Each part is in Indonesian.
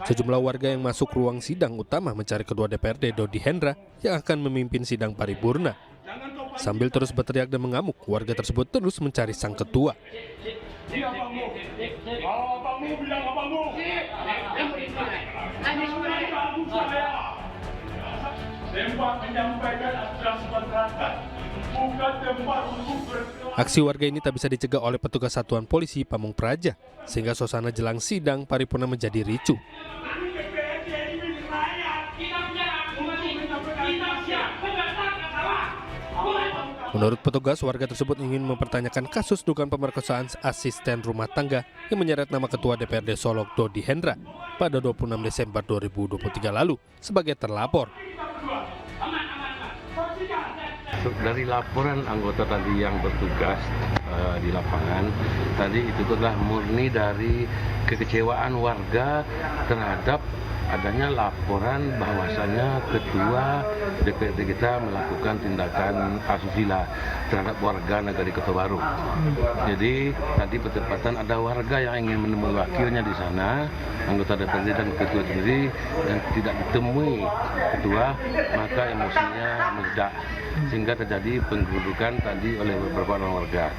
Sejumlah warga yang masuk ruang sidang utama mencari Ketua DPRD Dodi Hendra yang akan memimpin sidang paripurna. Sambil terus berteriak dan mengamuk, warga tersebut terus mencari sang ketua. Aksi warga ini tak bisa dicegah oleh petugas Satuan Polisi Pamung Praja, sehingga suasana jelang sidang paripurna menjadi ricuh. Menurut petugas, warga tersebut ingin mempertanyakan kasus dugaan pemerkosaan asisten rumah tangga yang menyeret nama Ketua DPRD Solok Dodi Hendra pada 26 Desember 2023 lalu sebagai terlapor. Dari laporan anggota tadi yang bertugas di lapangan, tadi itu adalah murni dari kekecewaan warga terhadap adanya laporan bahwasannya Ketua DPRD kita melakukan tindakan asusila terhadap warga Nagari Kertobaru. Jadi tadi bertepatan ada warga yang ingin menemui wakilnya di sana, anggota DPRD dan Ketua sendiri, dan tidak ditemui Ketua, maka emosinya meledak sehingga terjadi penggerudukan tadi oleh beberapa orang warga.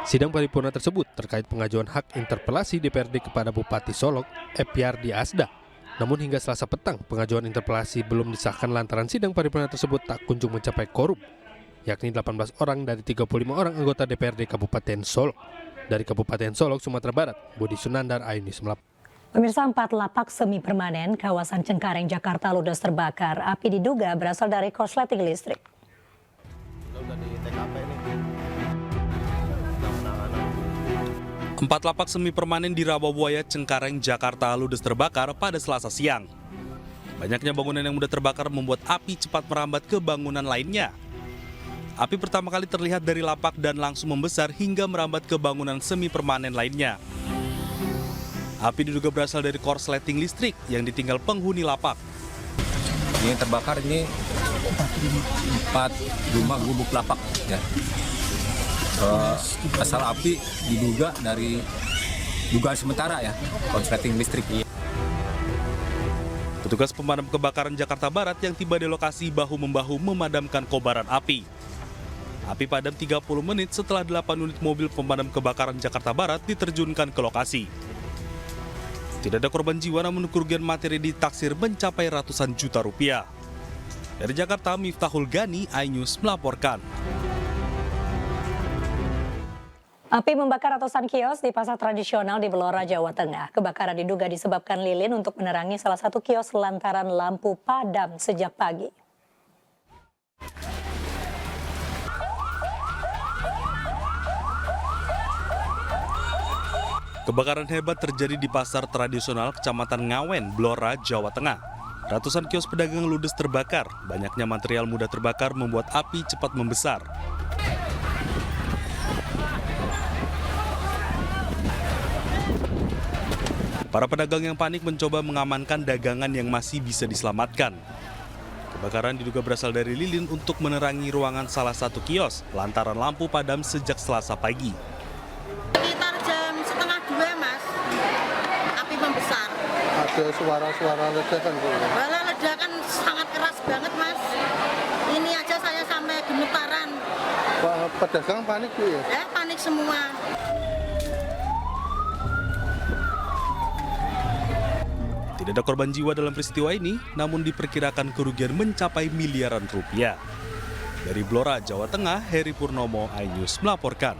Sidang paripurna tersebut terkait pengajuan hak interpelasi DPRD kepada Bupati Solok, Epiardi Asda. Namun hingga Selasa petang, pengajuan interpelasi belum disahkan lantaran sidang paripurna tersebut tak kunjung mencapai quorum, yakni 18 orang dari 35 orang anggota DPRD Kabupaten Solok. Dari Kabupaten Solok, Sumatera Barat, Budi Sunandar, iNews melaporkan. Pemirsa, 4 lapak semi permanen kawasan Cengkareng, Jakarta ludes terbakar. Api diduga berasal dari korsleting listrik. Empat lapak semi permanen di Rawabuaya, Cengkareng, Jakarta ludes terbakar pada Selasa siang. Banyaknya bangunan yang mudah terbakar membuat api cepat merambat ke bangunan lainnya. Api pertama kali terlihat dari lapak dan langsung membesar hingga merambat ke bangunan semi permanen lainnya. Api diduga berasal dari korsleting listrik yang ditinggal penghuni lapak. Ini terbakar ini 4 rumah gubuk lapak ya. Asal api diduga dari dugaan sementara ya, korsleting listrik. Petugas pemadam kebakaran Jakarta Barat yang tiba di lokasi bahu-membahu memadamkan kobaran api. Api padam 30 menit setelah 8 unit mobil pemadam kebakaran Jakarta Barat diterjunkan ke lokasi. Tidak ada korban jiwa, namun kerugian materi ditaksir mencapai ratusan juta rupiah. Dari Jakarta, Miftahul Gani, iNews melaporkan. Api membakar ratusan kios di pasar tradisional di Blora, Jawa Tengah. Kebakaran diduga disebabkan lilin untuk menerangi salah satu kios lantaran lampu padam sejak pagi. Kebakaran hebat terjadi di pasar tradisional Kecamatan Ngawen, Blora, Jawa Tengah. Ratusan kios pedagang ludes terbakar. Banyaknya material mudah terbakar membuat api cepat membesar. Para pedagang yang panik mencoba mengamankan dagangan yang masih bisa diselamatkan. Kebakaran diduga berasal dari lilin untuk menerangi ruangan salah satu kios lantaran lampu padam sejak Selasa pagi. Sekitar jam 1:30, Mas, api membesar. Ada suara-suara ledakan, Bu? Bala ledakan sangat keras banget, Mas. Ini aja saya sampai gemetaran. Pedagang panik, Bu, ya? Ya, panik semua. Tidak ada korban jiwa dalam peristiwa ini, namun diperkirakan kerugian mencapai miliaran rupiah. Dari Blora, Jawa Tengah, Heri Purnomo, iNews melaporkan.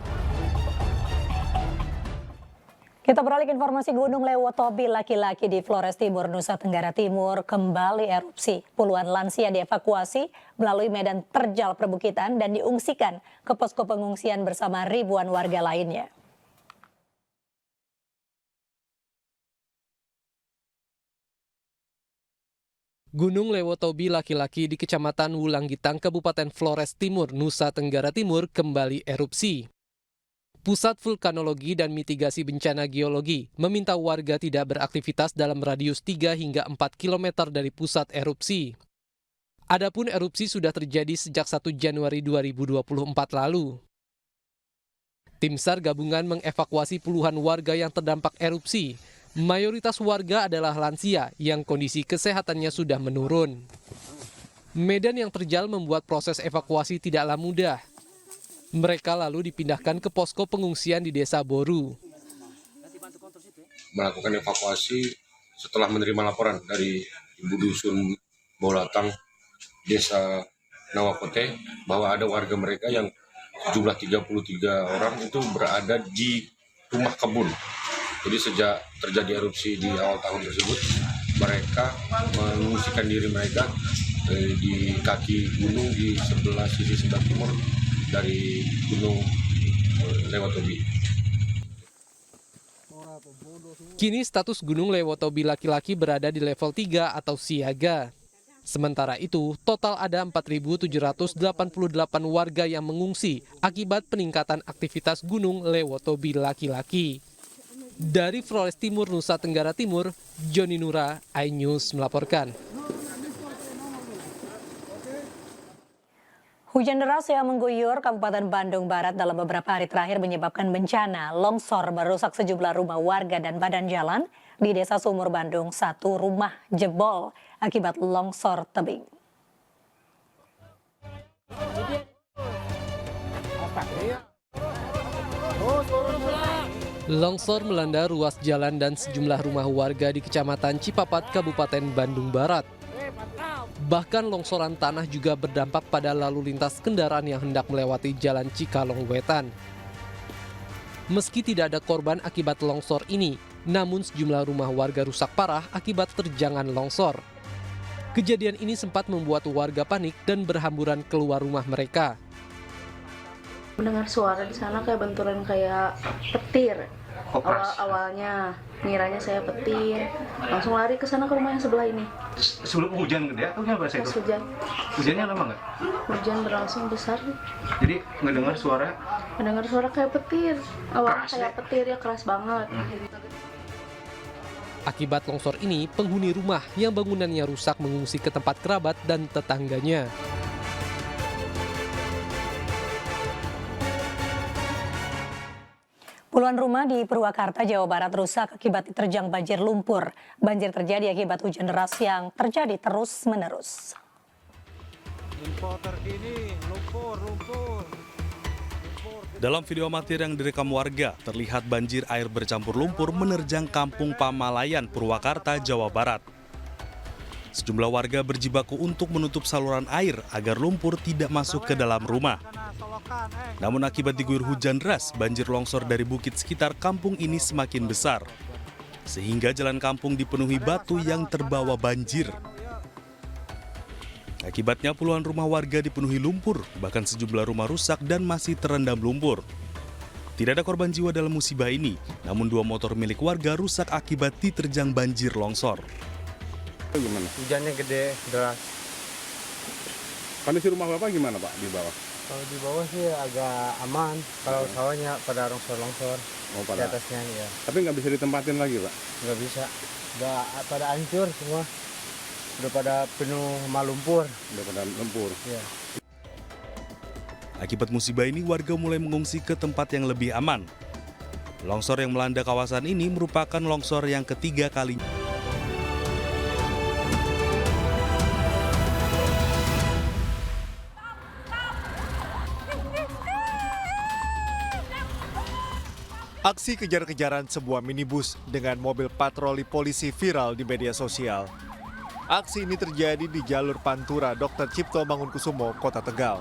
Kita beralih ke informasi Gunung Lewotobi laki-laki di Flores Timur, Nusa Tenggara Timur kembali erupsi. Puluhan lansia dievakuasi melalui medan terjal perbukitan dan diungsikan ke posko pengungsian bersama ribuan warga lainnya. Gunung Lewotobi laki-laki di Kecamatan Wulanggitang, Kabupaten Flores Timur, Nusa Tenggara Timur kembali erupsi. Pusat Vulkanologi dan Mitigasi Bencana Geologi meminta warga tidak beraktivitas dalam radius 3 hingga 4 km dari pusat erupsi. Adapun erupsi sudah terjadi sejak 1 Januari 2024 lalu. Tim SAR gabungan mengevakuasi puluhan warga yang terdampak erupsi. Mayoritas warga adalah lansia yang kondisi kesehatannya sudah menurun. Medan yang terjal membuat proses evakuasi tidaklah mudah. Mereka lalu dipindahkan ke posko pengungsian di Desa Boru. Melakukan evakuasi setelah menerima laporan dari Ibu Dusun Bolatang, Desa Nawakote, bahwa ada warga mereka yang jumlah 33 orang itu berada di rumah kebun. Jadi sejak terjadi erupsi di awal tahun tersebut, mereka mengungsikan diri mereka di kaki gunung di sebelah sisi sebelah timur dari Gunung Lewotobi. Kini status Gunung Lewotobi laki-laki berada di level 3 atau siaga. Sementara itu, total ada 4.788 warga yang mengungsi akibat peningkatan aktivitas Gunung Lewotobi laki-laki. Dari Flores Timur, Nusa Tenggara Timur, Joni Nura, iNews melaporkan. Hujan deras yang mengguyur Kabupaten Bandung Barat dalam beberapa hari terakhir menyebabkan bencana longsor merusak sejumlah rumah warga dan badan jalan di Desa Sumur Bandung. 1 rumah jebol akibat longsor tebing. Longsor melanda ruas jalan dan sejumlah rumah warga di Kecamatan Cipapat, Kabupaten Bandung Barat. Bahkan longsoran tanah juga berdampak pada lalu lintas kendaraan yang hendak melewati Jalan Cikalong Wetan. Meski tidak ada korban akibat longsor ini, namun sejumlah rumah warga rusak parah akibat terjangan longsor. Kejadian ini sempat membuat warga panik dan berhamburan keluar rumah mereka. Mendengar suara di sana kayak benturan kayak petir. Awalnya ngiranya saya petir, langsung lari ke sana ke rumah yang sebelah ini. Sebelum hujan gede atau gimana sih? Hujan. Hujannya lama nggak? Hujan berlangsung besar. Jadi ngedengar suara? Mendengar suara kayak petir. Awalnya kayak petir ya, keras banget. Akibat longsor ini, penghuni rumah yang bangunannya rusak mengungsi ke tempat kerabat dan tetangganya. Puluhan rumah di Purwakarta, Jawa Barat rusak akibat diterjang banjir lumpur. Banjir terjadi akibat hujan deras yang terjadi terus-menerus. Dalam video amatir yang direkam warga, terlihat banjir air bercampur lumpur menerjang Kampung Pamalayan, Purwakarta, Jawa Barat. Sejumlah warga berjibaku untuk menutup saluran air agar lumpur tidak masuk ke dalam rumah. Namun akibat diguyur hujan deras, banjir longsor dari bukit sekitar kampung ini semakin besar. Sehingga jalan kampung dipenuhi batu yang terbawa banjir. Akibatnya puluhan rumah warga dipenuhi lumpur, bahkan sejumlah rumah rusak dan masih terendam lumpur. Tidak ada korban jiwa dalam musibah ini, namun 2 motor milik warga rusak akibat diterjang banjir longsor. Gimana? Hujannya gede, deras. Kondisi rumah Bapak gimana Pak di bawah? Kalau di bawah sih agak aman, kalau sawahnya pada longsor-longsor di atasnya ya. Tapi nggak bisa ditempatin lagi Pak? Nggak bisa, udah pada hancur semua, udah pada penuh sama lumpur. Udah pada lumpur. Ya. Akibat musibah ini warga mulai mengungsi ke tempat yang lebih aman. Longsor yang melanda kawasan ini merupakan longsor yang ketiga kalinya. Aksi kejar-kejaran sebuah minibus dengan mobil patroli polisi viral di media sosial. Aksi ini terjadi di jalur Pantura Dr. Cipto Mangunkusumo, Kota Tegal.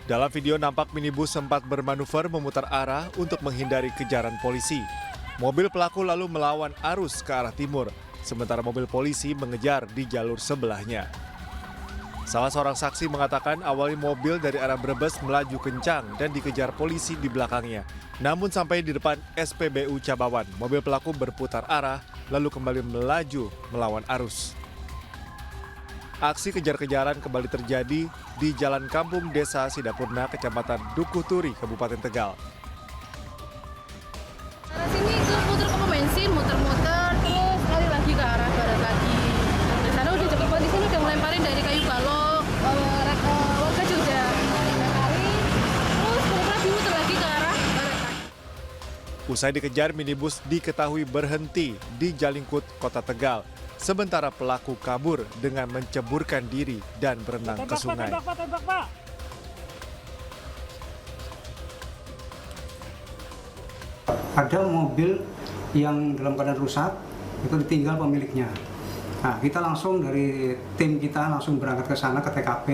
Dalam video nampak minibus sempat bermanuver memutar arah untuk menghindari kejaran polisi. Mobil pelaku lalu melawan arus ke arah timur, sementara mobil polisi mengejar di jalur sebelahnya. Salah seorang saksi mengatakan awalnya mobil dari arah Brebes melaju kencang dan dikejar polisi di belakangnya. Namun sampai di depan SPBU Cabawan, mobil pelaku berputar arah lalu kembali melaju melawan arus. Aksi kejar-kejaran kembali terjadi di Jalan Kampung Desa Sidapurna, Kecamatan Dukuh Turi, Kabupaten Tegal. Arah sini ke putar ke pom bensin, muter-muter, terus kali lagi ke arah barat lagi. Di sana udah cepet banget, di sini udah ngelemparin dari kayu balok, warga juga kali, terus balik lagi muter lagi ke arah Usai dikejar, minibus diketahui berhenti di Jalingkut, Kota Tegal. Sementara pelaku kabur dengan menceburkan diri dan berenang ke sungai. Ada mobil yang dalam keadaan rusak, itu ditinggal pemiliknya. Nah, kita langsung dari tim kita langsung berangkat ke sana ke TKP.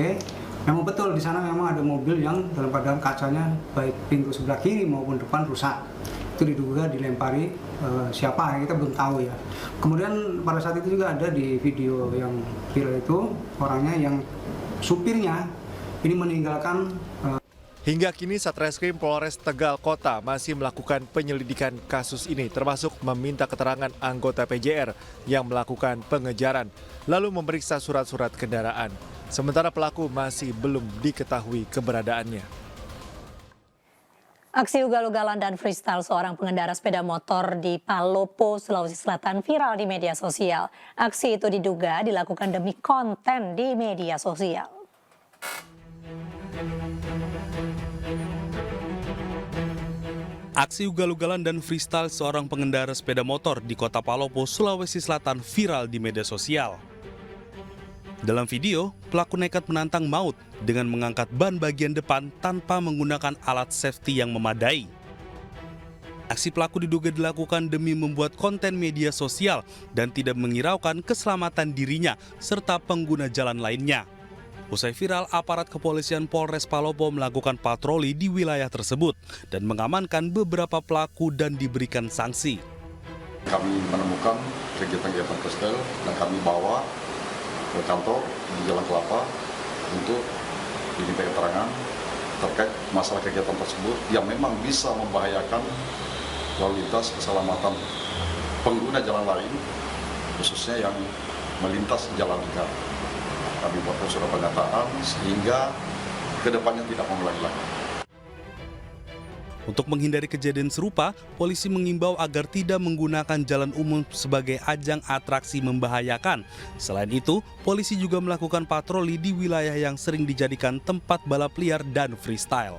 Memang betul di sana memang ada mobil yang dalam keadaan kacanya baik pintu sebelah kiri maupun depan rusak. Itu diduga dilempari siapa, kita belum tahu ya. Kemudian pada saat itu juga ada di video yang viral itu orangnya yang supirnya ini meninggalkan. Hingga kini Satreskrim Polres Tegal Kota masih melakukan penyelidikan kasus ini, termasuk meminta keterangan anggota PJR yang melakukan pengejaran, lalu memeriksa surat-surat kendaraan. Sementara pelaku masih belum diketahui keberadaannya. Aksi ugal-ugalan dan freestyle seorang pengendara sepeda motor di Palopo, Sulawesi Selatan viral di media sosial. Aksi itu diduga dilakukan demi konten di media sosial. Aksi ugal-ugalan dan freestyle seorang pengendara sepeda motor di Kota Palopo, Sulawesi Selatan viral di media sosial. Dalam video, pelaku nekat menantang maut dengan mengangkat ban bagian depan tanpa menggunakan alat safety yang memadai. Aksi pelaku diduga dilakukan demi membuat konten media sosial dan tidak mengiraukan keselamatan dirinya serta pengguna jalan lainnya. Usai viral, aparat kepolisian Polres Palopo melakukan patroli di wilayah tersebut dan mengamankan beberapa pelaku dan diberikan sanksi. Kami menemukan kegiatan-kegiatan freestyle dan kami bawa ke kantor di Jalan Kelapa untuk diminta keterangan terkait masalah kegiatan tersebut yang memang bisa membahayakan lalu lintas keselamatan pengguna jalan lain, khususnya yang melintas jalan dekat. Kami buat surat pernyataan sehingga kedepannya tidak mengulangi lagi. Untuk menghindari kejadian serupa, polisi mengimbau agar tidak menggunakan jalan umum sebagai ajang atraksi membahayakan. Selain itu, polisi juga melakukan patroli di wilayah yang sering dijadikan tempat balap liar dan freestyle.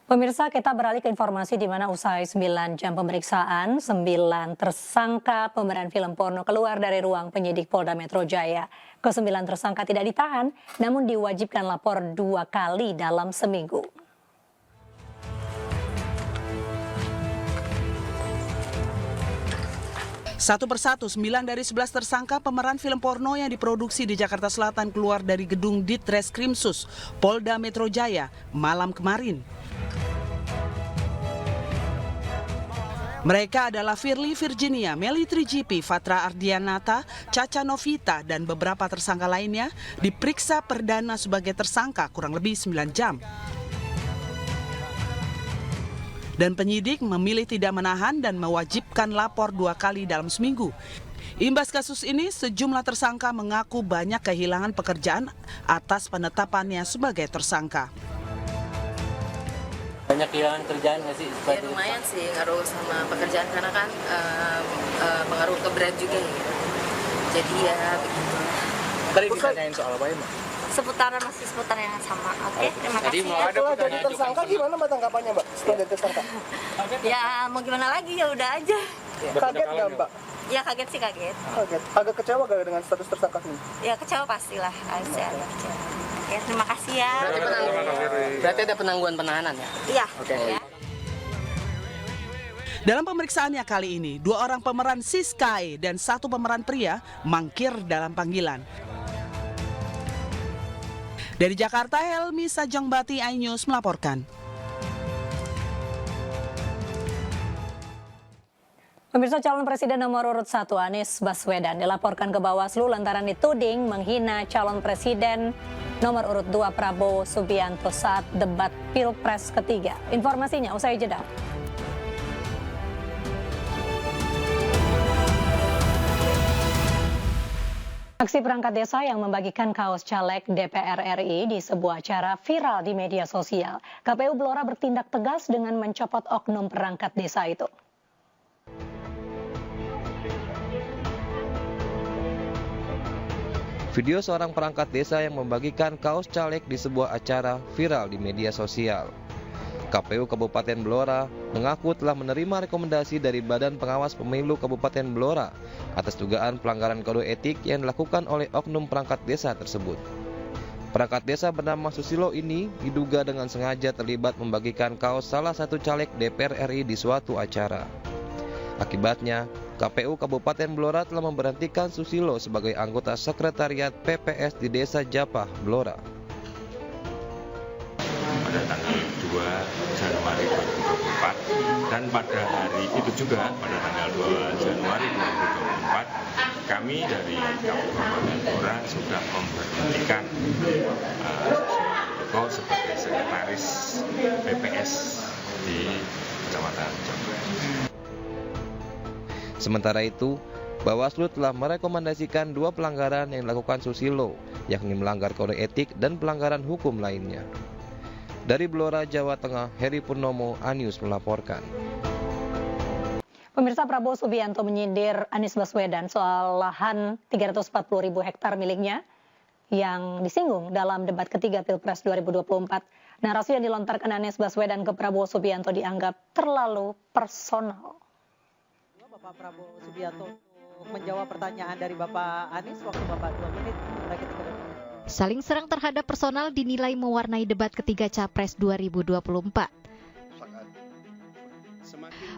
Pemirsa, kita beralih ke informasi di mana usai 9 jam pemeriksaan, 9 tersangka pemeran film porno keluar dari ruang penyidik Polda Metro Jaya. Ke-9 tersangka tidak ditahan, namun diwajibkan lapor 2 kali dalam seminggu. Satu persatu, 9 dari 11 tersangka pemeran film porno yang diproduksi di Jakarta Selatan keluar dari gedung Ditreskrimsus Polda Metro Jaya malam kemarin. Mereka adalah Firly Virginia, Melly Trijipi, Fatra Ardianata, Caca Novita, dan beberapa tersangka lainnya diperiksa perdana sebagai tersangka kurang lebih 9 jam. Dan penyidik memilih tidak menahan dan mewajibkan lapor 2 kali dalam seminggu. Imbas kasus ini, sejumlah tersangka mengaku banyak kehilangan pekerjaan atas penetapannya sebagai tersangka. Banyak kehilangan kerjaan nggak sih? Ya lumayan sih ngaruh sama pekerjaan karena kan pengaruh ke berat juga ya. Jadi ya begitu. Tadi ditanyain soal apa ya, Mbak? Masih seputar yang sama. Oke, terima kasih. Setelah jadi tersangka gimana Mbak tanggapannya, Mbak? Setelah jadi tersangka? Ya mau gimana lagi, ya udah aja. Kaget nggak, Mbak? Ya kaget sih kaget. Kaget. Agak kecewa gak dengan status tersangka ini? Ya kecewa pastilah. Agak kecewa. Oke, terima kasih ya. Berarti ada penangguhan penahanan ya? Iya. Oke. Ya. Dalam pemeriksaannya kali ini, 2 orang pemeran Siskae dan 1 pemeran pria mangkir dalam panggilan. Dari Jakarta, Helmi Sajangbati, iNews melaporkan. Pemirsa, calon presiden nomor urut 1 Anies Baswedan dilaporkan ke Bawaslu lantaran dituding menghina calon presiden nomor urut 2 Prabowo Subianto saat debat Pilpres ketiga. Informasinya usai jeda. Aksi perangkat desa yang membagikan kaos caleg DPR RI di sebuah acara viral di media sosial. KPU Blora bertindak tegas dengan mencopot oknum perangkat desa itu. Video seorang perangkat desa yang membagikan kaos caleg di sebuah acara viral di media sosial. KPU Kabupaten Blora mengaku telah menerima rekomendasi dari Badan Pengawas Pemilu Kabupaten Blora atas dugaan pelanggaran kode etik yang dilakukan oleh oknum perangkat desa tersebut. Perangkat desa bernama Susilo ini diduga dengan sengaja terlibat membagikan kaos salah satu caleg DPR RI di suatu acara. Akibatnya, KPU Kabupaten Blora telah memberhentikan Susilo sebagai anggota sekretariat PPS di Desa Japah, Blora. Pada tanggal 2 Januari 2024 dan pada hari itu juga pada tanggal 2 Januari 2024 kami dari Kabupaten Blora sudah memberhentikan Susilo sebagai sekretaris PPS di Kecamatan Japah. Sementara itu, Bawaslu telah merekomendasikan 2 pelanggaran yang dilakukan Susilo, yakni melanggar kode etik dan pelanggaran hukum lainnya. Dari Blora, Jawa Tengah, Heri Purnomo, Anius melaporkan. Pemirsa, Prabowo Subianto menyindir Anies Baswedan soal lahan 340.000 hektar miliknya yang disinggung dalam debat ketiga Pilpres 2024. Narasi yang dilontarkan Anies Baswedan ke Prabowo Subianto dianggap terlalu personal. Bapak Prabowo Subianto untuk menjawab pertanyaan dari Bapak Anies, waktu Bapak 2 menit. Saling serang terhadap personal dinilai mewarnai debat ketiga Capres 2024.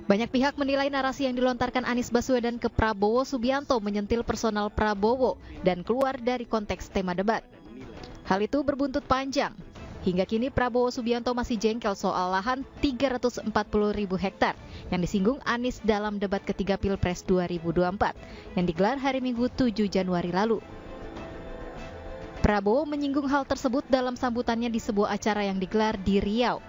Banyak pihak menilai narasi yang dilontarkan Anies Baswedan ke Prabowo Subianto menyentil personal Prabowo dan keluar dari konteks tema debat. Hal itu berbuntut panjang. Hingga kini Prabowo Subianto masih jengkel soal lahan 340.000 hektar yang disinggung Anies dalam debat ketiga Pilpres 2024 yang digelar hari Minggu 7 Januari lalu. Prabowo menyinggung hal tersebut dalam sambutannya di sebuah acara yang digelar di Riau.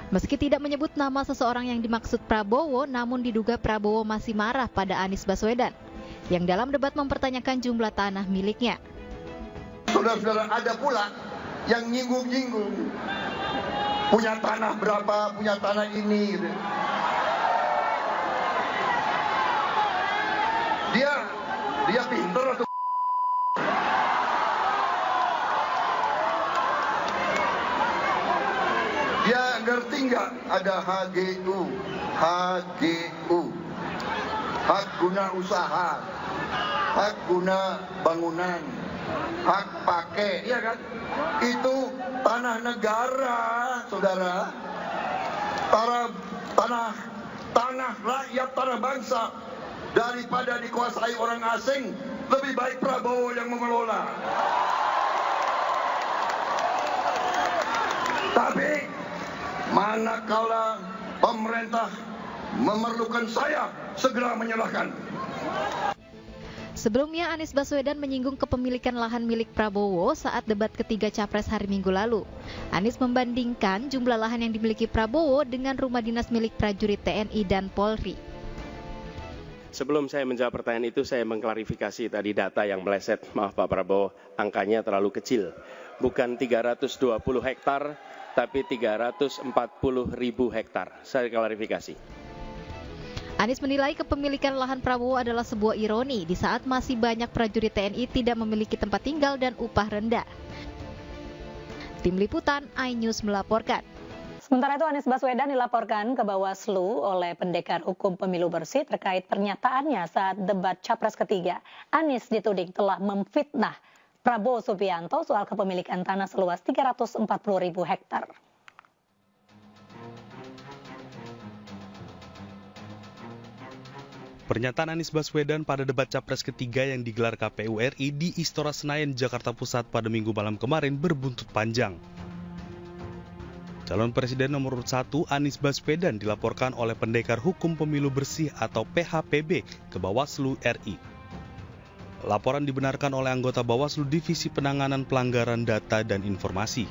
Meski tidak menyebut nama seseorang yang dimaksud Prabowo, namun diduga Prabowo masih marah pada Anies Baswedan yang dalam debat mempertanyakan jumlah tanah miliknya. Saudara-saudara, ada pula yang nyinggung-nyinggung. Punya tanah berapa, punya tanah ini gitu. Dia pinter atau dia ngerti nggak ada HGU, hak guna usaha, hak guna bangunan, hak pakai, iya kan? Itu tanah negara, saudara. Tanah rakyat, tanah bangsa. Daripada dikuasai orang asing, lebih baik Prabowo yang mengelola. Tapi manakala pemerintah memerlukan saya, segera menyerahkan. Sebelumnya Anies Baswedan menyinggung kepemilikan lahan milik Prabowo saat debat ketiga Capres hari Minggu lalu. Anies membandingkan jumlah lahan yang dimiliki Prabowo dengan rumah dinas milik prajurit TNI dan Polri. Sebelum saya menjawab pertanyaan itu, saya mengklarifikasi tadi data yang meleset. Maaf Pak Prabowo, angkanya terlalu kecil. Bukan 320 hektar, tapi 340.000 hektar. Saya klarifikasi. Anies menilai kepemilikan lahan Prabowo adalah sebuah ironi di saat masih banyak prajurit TNI tidak memiliki tempat tinggal dan upah rendah. Tim Liputan, iNews melaporkan. Sementara itu Anies Baswedan dilaporkan ke Bawaslu oleh Pendekar Hukum Pemilu Bersih terkait pernyataannya saat debat Capres ketiga. Anies dituding telah memfitnah Prabowo Subianto soal kepemilikan tanah seluas 340.000 hektar. Pernyataan Anies Baswedan pada debat Capres ketiga yang digelar KPU RI di Istora Senayan, Jakarta Pusat pada Minggu malam kemarin berbuntut panjang. Calon Presiden nomor 1 Anies Baswedan dilaporkan oleh Pendekar Hukum Pemilu Bersih atau PHPB ke Bawaslu RI. Laporan dibenarkan oleh anggota Bawaslu Divisi Penanganan Pelanggaran Data dan Informasi.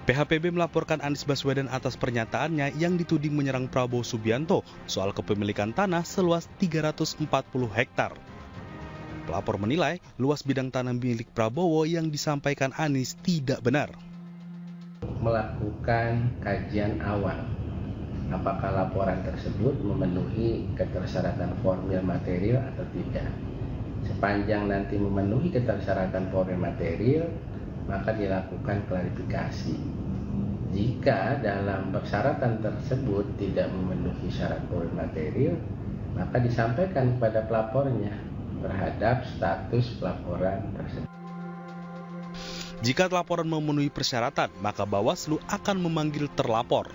PHPB melaporkan Anies Baswedan atas pernyataannya yang dituding menyerang Prabowo Subianto soal kepemilikan tanah seluas 340 hektar. Pelapor menilai luas bidang tanah milik Prabowo yang disampaikan Anies tidak benar. Melakukan kajian awal apakah laporan tersebut memenuhi ketersyaratan formil material atau tidak. Sepanjang nanti memenuhi ketersyaratan formil material, maka dilakukan klarifikasi. Jika dalam persyaratan tersebut tidak memenuhi syarat formil material, maka disampaikan kepada pelapornya terhadap status pelaporan tersebut. Jika laporan memenuhi persyaratan, maka Bawaslu akan memanggil terlapor.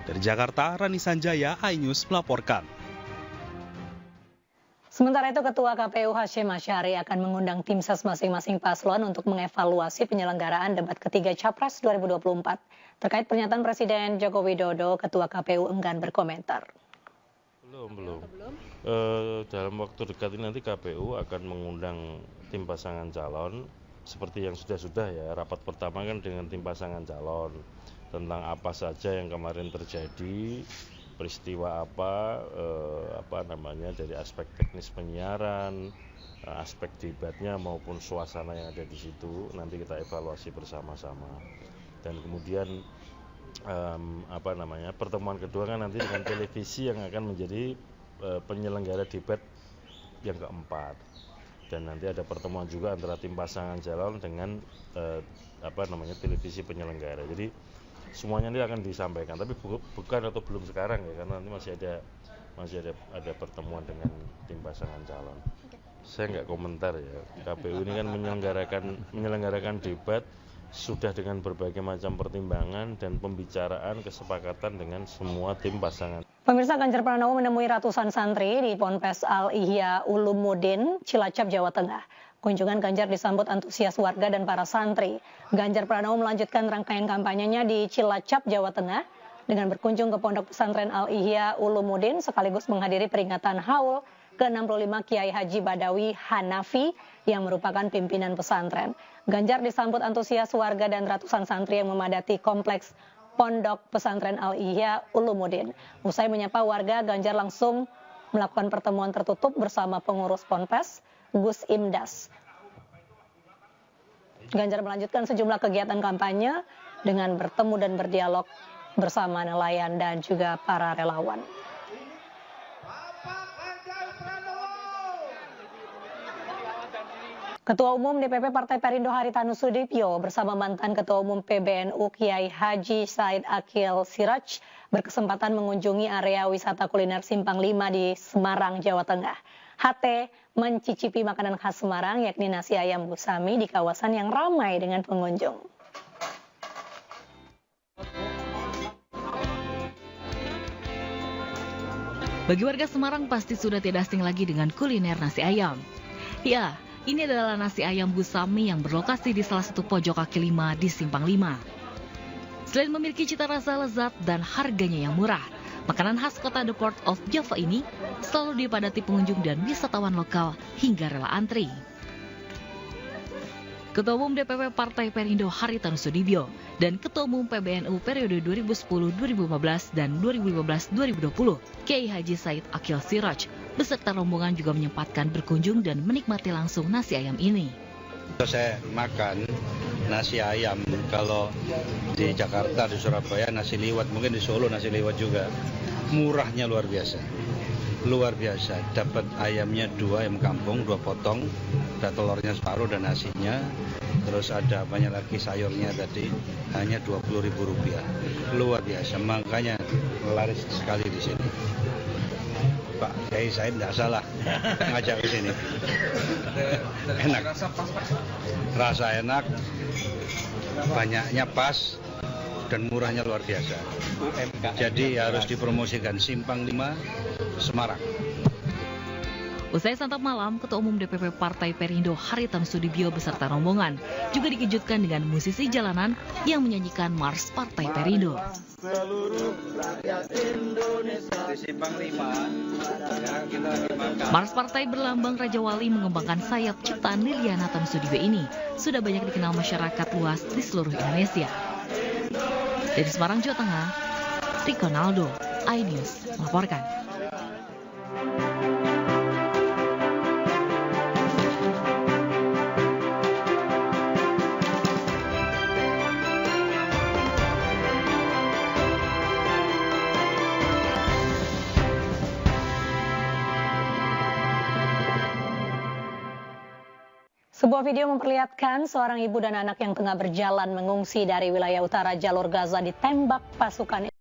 Dari Jakarta, Rani Sanjaya, iNews melaporkan. Sementara itu, Ketua KPU Hashim Asyari akan mengundang tim ses masing-masing paslon untuk mengevaluasi penyelenggaraan debat ketiga Capres 2024. Terkait pernyataan Presiden Joko Widodo, Ketua KPU enggan berkomentar. Belum. Dalam waktu dekat ini nanti KPU akan mengundang tim pasangan calon seperti yang sudah ya, rapat pertama kan dengan tim pasangan calon tentang apa saja yang kemarin terjadi, peristiwa apa dari aspek teknis penyiaran, aspek debatnya maupun suasana yang ada di situ, nanti kita evaluasi bersama-sama. Dan kemudian pertemuan kedua kan nanti dengan televisi yang akan menjadi penyelenggara debat yang keempat. Dan nanti ada pertemuan juga antara tim pasangan calon dengan televisi penyelenggara. Jadi semuanya ini akan disampaikan, tapi bukan atau belum sekarang ya, karena nanti masih ada pertemuan dengan tim pasangan calon. Saya nggak komentar ya. KPU ini kan menyelenggarakan debat sudah dengan berbagai macam pertimbangan dan pembicaraan kesepakatan dengan semua tim pasangan. Pemirsa, Ganjar Pranowo menemui ratusan santri di Ponpes Al-Ihya Ulumuddin, Cilacap, Jawa Tengah. Kunjungan Ganjar disambut antusias warga dan para santri. Ganjar Pranowo melanjutkan rangkaian kampanyenya di Cilacap, Jawa Tengah dengan berkunjung ke Pondok Pesantren Al-Ihya Ulumuddin sekaligus menghadiri peringatan haul ke-65 Kiai Haji Badawi Hanafi yang merupakan pimpinan pesantren. Ganjar disambut antusias warga dan ratusan santri yang memadati kompleks Pondok Pesantren Al-Ihya Ulumuddin. Usai menyapa warga, Ganjar langsung melakukan pertemuan tertutup bersama pengurus Ponpes, Gus Imdas. Ganjar melanjutkan sejumlah kegiatan kampanye dengan bertemu dan berdialog bersama nelayan dan juga para relawan. Ketua Umum DPP Partai Perindo Haritanu Sudibyo bersama mantan Ketua Umum PBNU Kiai Haji Said Akil Siraj berkesempatan mengunjungi area wisata kuliner Simpang 5 di Semarang, Jawa Tengah. HT mencicipi makanan khas Semarang yakni nasi ayam gusami di kawasan yang ramai dengan pengunjung. Bagi warga Semarang pasti sudah tidak asing lagi dengan kuliner nasi ayam. Ya, ini adalah nasi ayam gusami yang berlokasi di salah satu pojok kaki lima di Simpang 5. Selain memiliki cita rasa lezat dan harganya yang murah, makanan khas kota The Port of Java ini selalu dipadati pengunjung dan wisatawan lokal hingga rela antri. Ketua Umum DPP Partai Perindo Haritanu Sudibyo dan Ketua Umum PBNU periode 2010-2015 dan 2015-2020 Kiai Haji Said Akil Siraj beserta rombongan juga menyempatkan berkunjung dan menikmati langsung nasi ayam ini. Saya makan nasi ayam, kalau di Jakarta, di Surabaya nasi liwet, mungkin di Solo nasi liwet juga. Murahnya luar biasa. Luar biasa, dapat ayamnya 2 ayam kampung, 2 potong, ada telurnya separuh dan nasinya, terus ada banyak lagi sayurnya tadi, hanya Rp20.000. Luar biasa, makanya laris sekali di sini. Pak Kiai Said tidak salah ngajak ke sini. Enak, rasa enak, banyaknya pas, dan murahnya luar biasa. Jadi harus dipromosikan Simpang 5 Semarang. Usai santap malam, Ketua Umum DPP Partai Perindo Haritanu Sudibyo beserta rombongan juga dikejutkan dengan musisi jalanan yang menyanyikan Mars Partai Perindo. Mars Partai berlambang Raja Wali mengembangkan sayap ciptaan Liliana Tan Sudibyo ini sudah banyak dikenal masyarakat luas di seluruh Indonesia. Dari Semarang, Jawa Tengah, Riconaldo, iNews melaporkan. Sebuah video memperlihatkan seorang ibu dan anak yang tengah berjalan mengungsi dari wilayah utara jalur Gaza ditembak pasukan